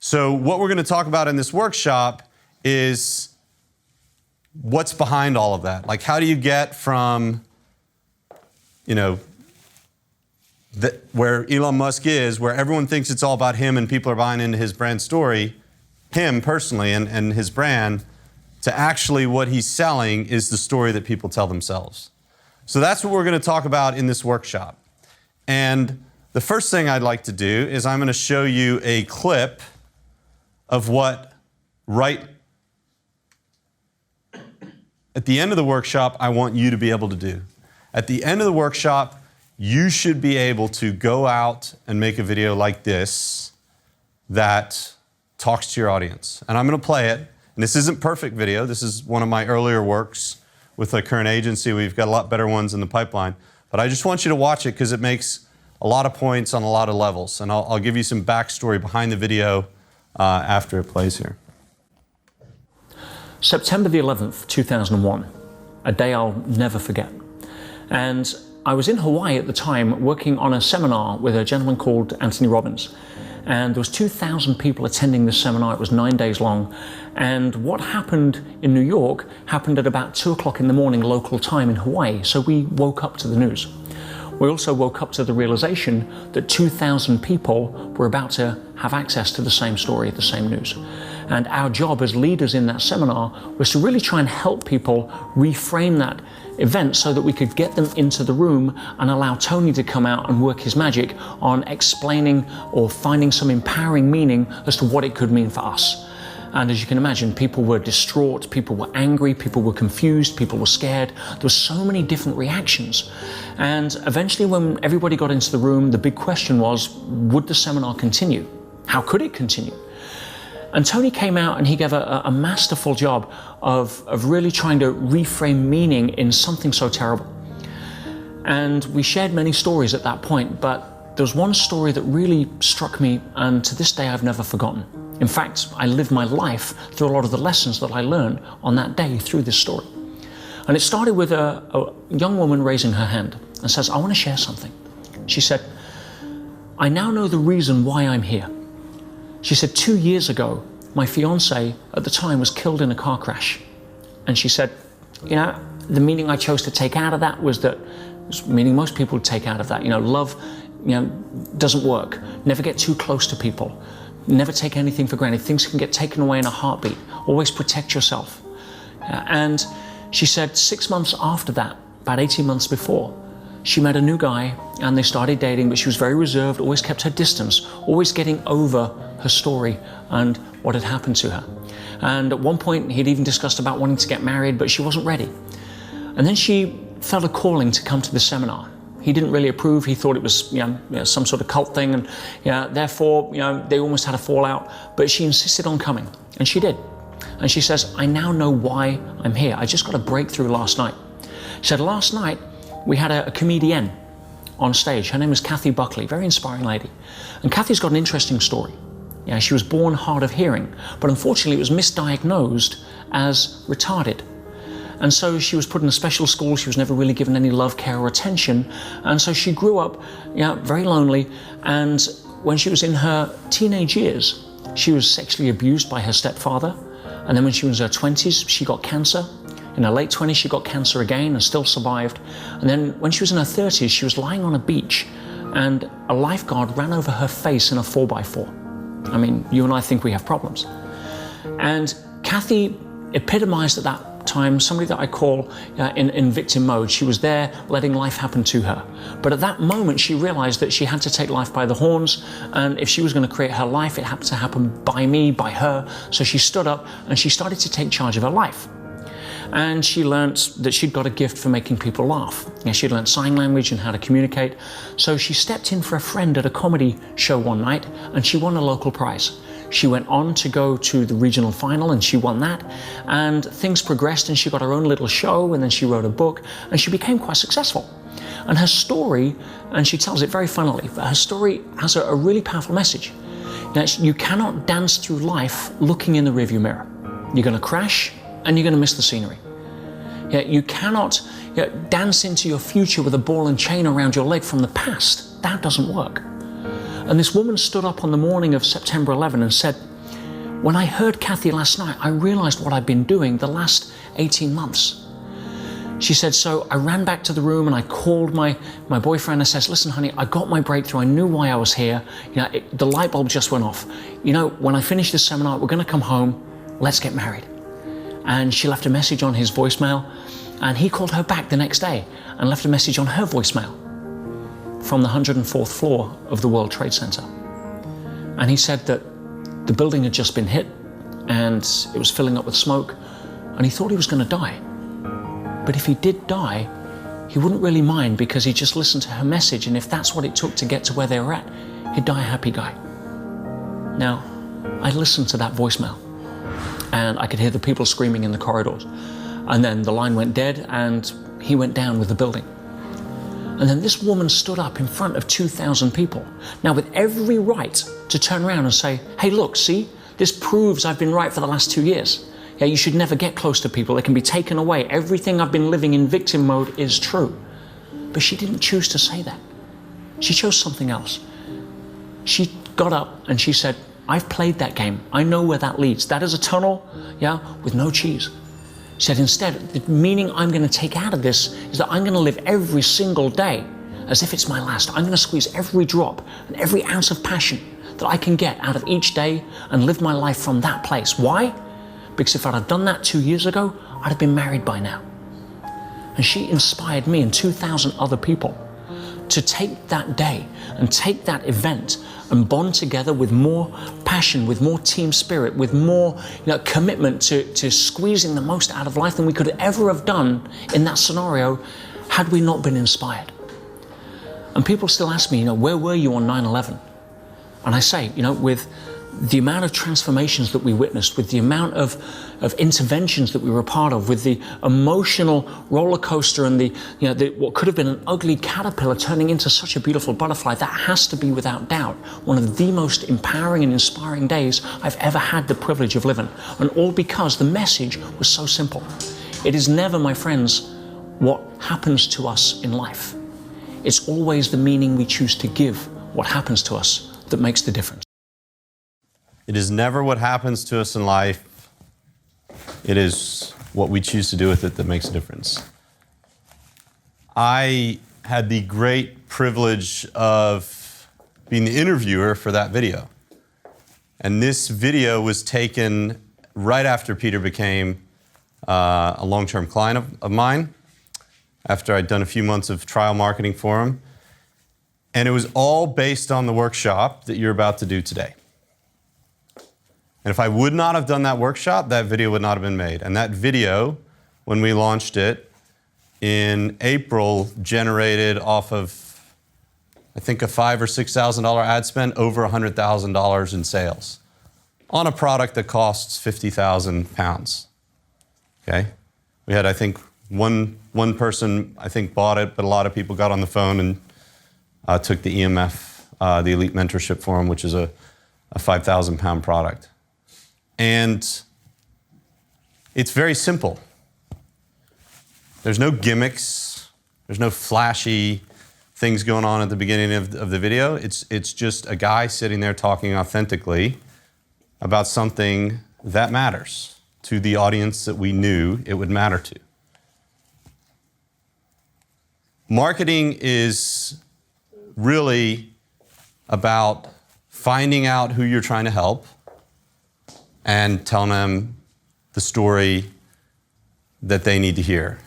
So what we're going to talk about in this workshop is what's behind all of that. Like, how do you get from, where Elon Musk is, where everyone thinks it's all about him and people are buying into his brand story, him personally and his brand, to actually what he's selling is the story that people tell themselves. So that's what we're going to talk about in this workshop. And the first thing I'd like to do is I'm going to show you a clip of what at the end of the workshop I want you to be able to do. At the end of the workshop, you should be able to go out and make a video like this that talks to your audience. And I'm going to play it. And this isn't perfect video. This is one of my earlier works with a current agency. We've got a lot better ones in the pipeline. But I just want you to watch it because it makes a lot of points on a lot of levels. And I'll give you some backstory behind the video after it plays here. September the 11th, 2001, a day I'll never forget. And I was in Hawaii at the time working on a seminar with a gentleman called Anthony Robbins. And there was 2,000 people attending this seminar. It was 9 days long. And what happened in New York happened at about 2 o'clock in the morning local time in Hawaii. So we woke up to the news. We also woke up to the realization that 2,000 people were about to have access to the same story, the same news. And our job as leaders in that seminar was to really try and help people reframe that event so that we could get them into the room and allow Tony to come out and work his magic on explaining or finding some empowering meaning as to what it could mean for us. And as you can imagine, people were distraught, people were angry, people were confused, people were scared. There were so many different reactions. And eventually when everybody got into the room, the big question was, would the seminar continue? How could it continue? And Tony came out and he gave a masterful job of really trying to reframe meaning in something so terrible. And we shared many stories at that point, but there was one story that really struck me, and to this day I've never forgotten. In fact, I lived my life through a lot of the lessons that I learned on that day through this story. And it started with a young woman raising her hand and says, I want to share something. She said, I now know the reason why I'm here. She said, 2 years ago, my fiance at the time was killed in a car crash. And she said, the meaning I chose to take out of that was that, meaning most people would take out of that, love, doesn't work. Never get too close to people. Never take anything for granted. Things can get taken away in a heartbeat. Always protect yourself. And she said 6 months after that, about 18 months before, she met a new guy and they started dating, but she was very reserved, always kept her distance, always getting over her story and what had happened to her. And at one point he'd even discussed about wanting to get married, but she wasn't ready. And then she felt a calling to come to the seminar. He didn't really approve. He thought it was some sort of cult thing, and therefore they almost had a fallout, but she insisted on coming, and she did. And she says, I now know why I'm here. I just got a breakthrough last night. She said, last night we had a comedian on stage. Her name is Kathy Buckley, very inspiring lady. And Kathy's got an interesting story. She was born hard of hearing, but unfortunately it was misdiagnosed as retarded. And so she was put in a special school. She was never really given any love, care, or attention. And so she grew up very lonely. And when she was in her teenage years, she was sexually abused by her stepfather. And then when she was in her 20s, she got cancer. In her late 20s, she got cancer again and still survived. And then when she was in her 30s, she was lying on a beach and a lifeguard ran over her face in a 4x4. I mean, you and I think we have problems. And Kathy epitomized at that time somebody that I call in victim mode. She was there letting life happen to her. But at that moment, she realized that she had to take life by the horns. And if she was going to create her life, it had to happen by me, by her. So she stood up and she started to take charge of her life. And she learned that she'd got a gift for making people laugh. She'd learned sign language and how to communicate. So she stepped in for a friend at a comedy show one night and she won a local prize. She went on to go to the regional final and she won that. And things progressed and she got her own little show and then she wrote a book and she became quite successful. And her story, and she tells it very funnily, but her story has a really powerful message. Now, you cannot dance through life looking in the rearview mirror. You're going to crash and you're going to miss the scenery. You cannot dance into your future with a ball and chain around your leg from the past. That doesn't work. And this woman stood up on the morning of September 11 and said, When I heard Kathy last night, I realized what I've been doing the last 18 months. She said, so I ran back to the room and I called my boyfriend. I says, listen, honey, I got my breakthrough. I knew why I was here. The light bulb just went off. When I finish this seminar, we're going to come home. Let's get married. And she left a message on his voicemail, and he called her back the next day and left a message on her voicemail from the 104th floor of the World Trade Center. And he said that the building had just been hit and it was filling up with smoke, and he thought he was going to die. But if he did die, he wouldn't really mind, because he just listened to her message, and if that's what it took to get to where they were at, he'd die a happy guy. Now, I listened to that voicemail, and I could hear the people screaming in the corridors. And then the line went dead, and he went down with the building. And then this woman stood up in front of 2,000 people, now with every right to turn around and say, hey, look, see, this proves I've been right for the last 2 years. Yeah, you should never get close to people. They can be taken away. Everything I've been living in victim mode is true. But she didn't choose to say that. She chose something else. She got up and she said, I've played that game. I know where that leads. That is a tunnel, yeah, with no cheese. She said, instead, the meaning I'm going to take out of this is that I'm going to live every single day as if it's my last. I'm going to squeeze every drop and every ounce of passion that I can get out of each day and live my life from that place. Why? Because if I'd have done that 2 years ago, I'd have been married by now. And she inspired me and 2,000 other people to take that day and take that event and bond together with more passion, with more team spirit, with more commitment to squeezing the most out of life than we could ever have done in that scenario had we not been inspired. And people still ask me, where were you on 9/11? And I say, with the amount of transformations that we witnessed, with the amount of interventions that we were a part of, with the emotional roller coaster and what could have been an ugly caterpillar turning into such a beautiful butterfly, that has to be without doubt one of the most empowering and inspiring days I've ever had the privilege of living. And all because the message was so simple. It is never, my friends, what happens to us in life. It's always the meaning we choose to give what happens to us that makes the difference. It is never what happens to us in life. It is what we choose to do with it that makes a difference. I had the great privilege of being the interviewer for that video. And this video was taken right after Peter became a long-term client of mine, after I'd done a few months of trial marketing for him. And it was all based on the workshop that you're about to do today. And if I would not have done that workshop, that video would not have been made. And that video, when we launched it in April, generated off of, I think, a $5,000 or $6,000 ad spend, over $100,000 in sales on a product that costs 50,000 pounds. Okay? We had, I think, one person, bought it, but a lot of people got on the phone and took the EMF, the Elite Mentorship Forum, which is a 5,000 pound product. And it's very simple. There's no gimmicks. There's no flashy things going on at the beginning of the video. It's just a guy sitting there talking authentically about something that matters to the audience that we knew it would matter to. Marketing is really about finding out who you're trying to help and telling them the story that they need to hear.